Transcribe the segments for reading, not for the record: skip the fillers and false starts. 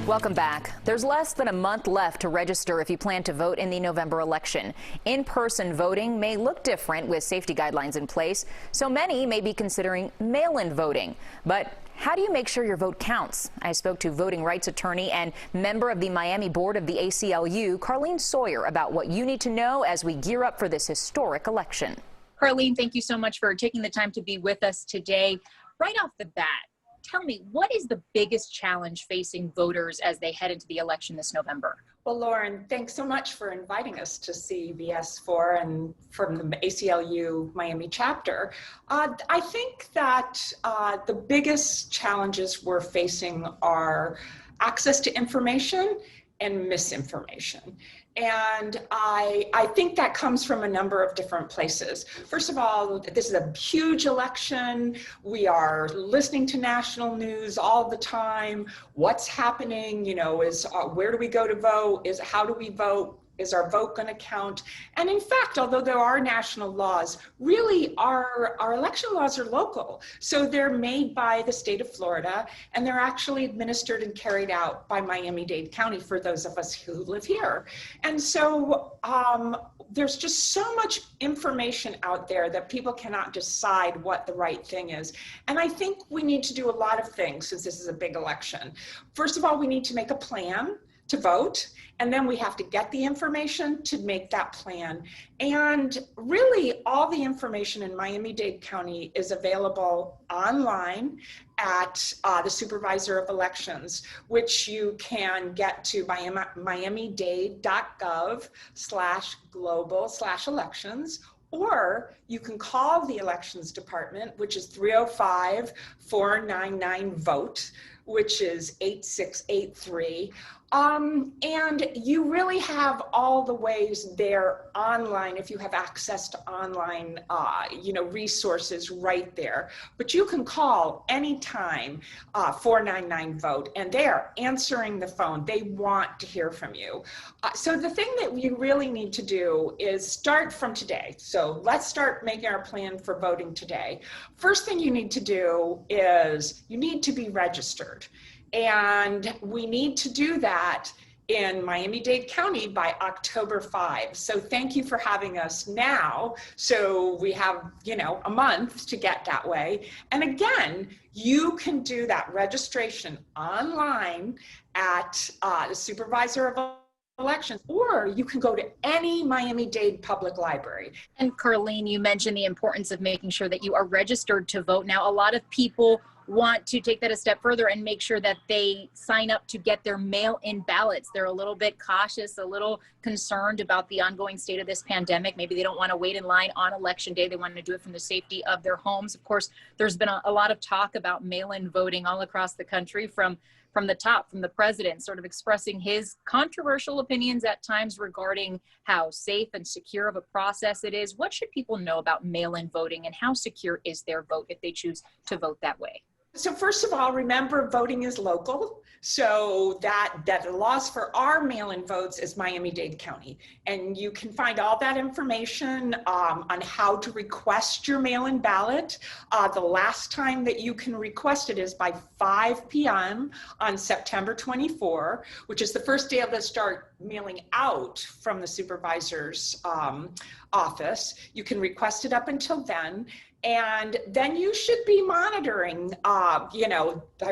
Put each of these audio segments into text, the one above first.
Welcome back. There's less than a month left to register if you plan to vote in the November election. In-person voting may look different with safety guidelines in place, so many may be considering mail-in voting. But how do you make sure your vote counts? I spoke to voting rights attorney and member of the Miami board of the ACLU, Carlene Sawyer, about what you need to know as we gear up for this historic election. Carlene, thank you so much for taking the time to be with us today. Right off the bat, tell me, what is the biggest challenge facing voters as they head into the election this November? Well, Lauren, thanks so much for inviting us to CBS4 and from the ACLU Miami chapter. I think that the biggest challenges we're facing are access to information and misinformation. And I think that comes from a number of different places. First of all, this is a huge election. We are listening to national news all the time. What's happening, is where do we go to vote? How do we vote? Is our vote going to count? And in fact, although there are national laws, really our election laws are local. So they're made by the state of Florida, and they're actually administered and carried out by Miami-Dade County for those of us who live here. And so there's just so much information out there that people cannot decide what the right thing is. And I think we need to do a lot of things since this is a big election. First of all, we need to make a plan to vote, and then we have to get the information to make that plan. And really all the information in Miami-Dade County is available online at the Supervisor of Elections, which you can get to miamidade.gov/global/elections, or you can call the Elections Department, which is 305-499-VOTE, which is 8683. And you really have all the ways there online if you have access to online, resources right there. But you can call anytime 499-VOTE, and they are answering the phone. They want to hear from you. So the thing that you really need to do is start from today. So let's start making our plan for voting today. First thing you need to do is you need to be registered. And we need to do that in Miami-Dade County by October 5. So thank you for having us now. So we have, a month to get that way. And again, you can do that registration online at the Supervisor of Elections, or you can go to any Miami-Dade public library. And Carlene, you mentioned the importance of making sure that you are registered to vote. Now, a lot of people want to take that a step further and make sure that they sign up to get their mail-in ballots. They're a little bit cautious, a little concerned about the ongoing state of this pandemic. Maybe they don't want to wait in line on election day. They want to do it from the safety of their homes. Of course, there's been a lot of talk about mail-in voting all across the country from the top, from the president, sort of expressing his controversial opinions at times regarding how safe and secure of a process it is. What should people know about mail-in voting, and how secure is their vote if they choose to vote that way? So first of all, remember, voting is local. So that the laws for our mail-in votes is Miami-Dade County. And you can find all that information on how to request your mail-in ballot. The last time that you can request it is by 5 p.m. on September 24, which is the first day of the start mailing out from the supervisor's office. You can request it up until then. And then you should be monitoring, I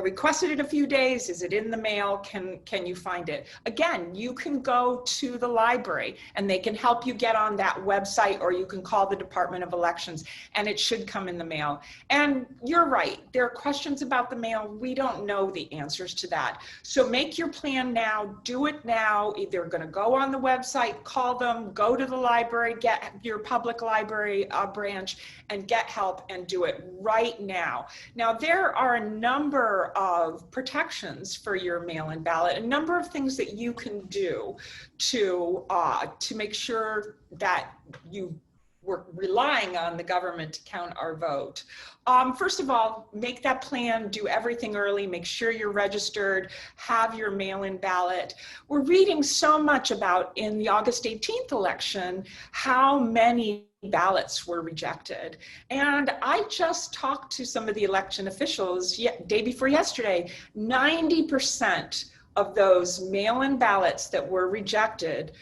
requested it a few days. Is it in the mail? Can you find it? Again, you can go to the library and they can help you get on that website, or you can call the Department of Elections and it should come in the mail. And you're right, there are questions about the mail. We don't know the answers to that. So make your plan now, do it now. Either going to go on the website, call them, go to the library, get your public library branch and get help, and do it right now. Now, there are a number of protections for your mail-in ballot, a number of things that you can do to make sure that we're relying on the government to count our vote. First of all, make that plan, do everything early, make sure you're registered, have your mail-in ballot. We're reading so much about, in the August 18th election, how many ballots were rejected. And I just talked to some of the election officials day before yesterday. 90% of those mail-in ballots that were rejected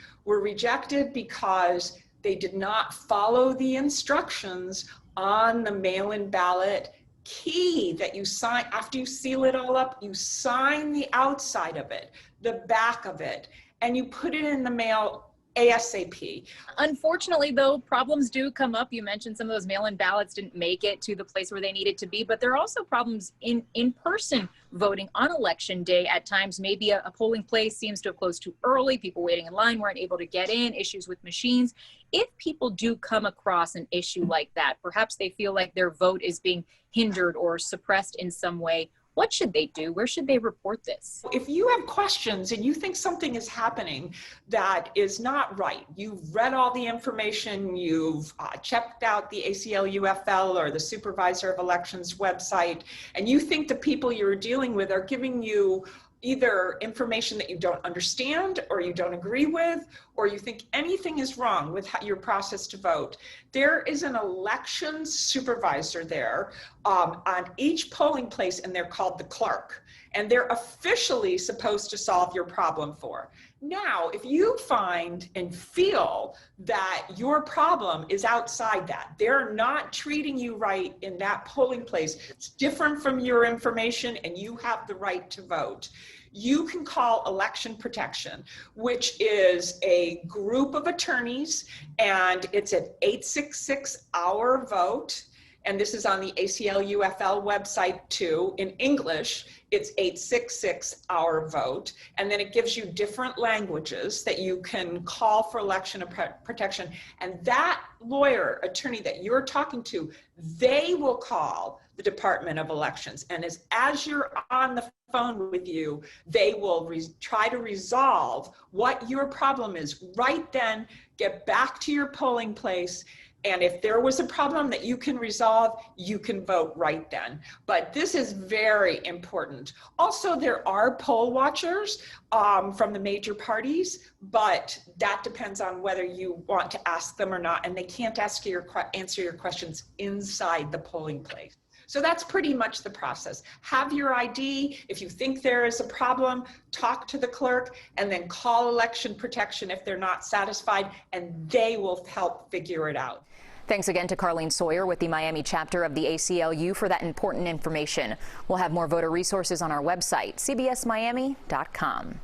because they did not follow the instructions on the mail-in ballot key that you sign. After you seal it all up, you sign the outside of it, the back of it, and you put it in the mail ASAP. Unfortunately, though, problems do come up. You mentioned some of those mail-in ballots didn't make it to the place where they needed to be, but there are also problems in-person voting on election day. At times, maybe a polling place seems to have closed too early. People waiting in line weren't able to get in, issues with machines. If people do come across an issue like that, perhaps they feel like their vote is being hindered or suppressed in some way, what should they do? Where should they report this? If you have questions and you think something is happening that is not right, you've read all the information, you've checked out the ACLU-FL or the Supervisor of Elections website, and you think the people you're dealing with are giving you either information that you don't understand or you don't agree with, or you think anything is wrong with your process to vote, there is an elections supervisor there on each polling place, and they're called the clerk. And they're officially supposed to solve your problem for. Now, if you find and feel that your problem is outside that, they're not treating you right in that polling place, it's different from your information and you have the right to vote, you can call Election Protection, which is a group of attorneys, and it's an 866-OUR-VOTE. And this is on the ACLU-FL website too. In English, it's 866-OUR-VOTE. And then it gives you different languages that you can call for election protection. And that lawyer, attorney that you're talking to, they will call the Department of Elections. And as you're on the phone with you, they will try to resolve what your problem is right then, get back to your polling place. And if there was a problem that you can resolve, you can vote right then. But this is very important. Also, there are poll watchers from the major parties, but that depends on whether you want to ask them or not. And they can't answer your questions inside the polling place. So that's pretty much the process. Have your ID. If you think there is a problem, talk to the clerk, and then call Election Protection if they're not satisfied, and they will help figure it out. Thanks again to Carlene Sawyer with the Miami chapter of the ACLU for that important information. We'll have more voter resources on our website, cbsmiami.com.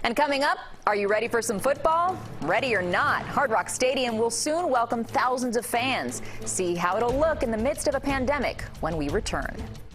And coming up, are you ready for some football? Ready or not, Hard Rock Stadium will soon welcome thousands of fans. See how it'll look in the midst of a pandemic when we return.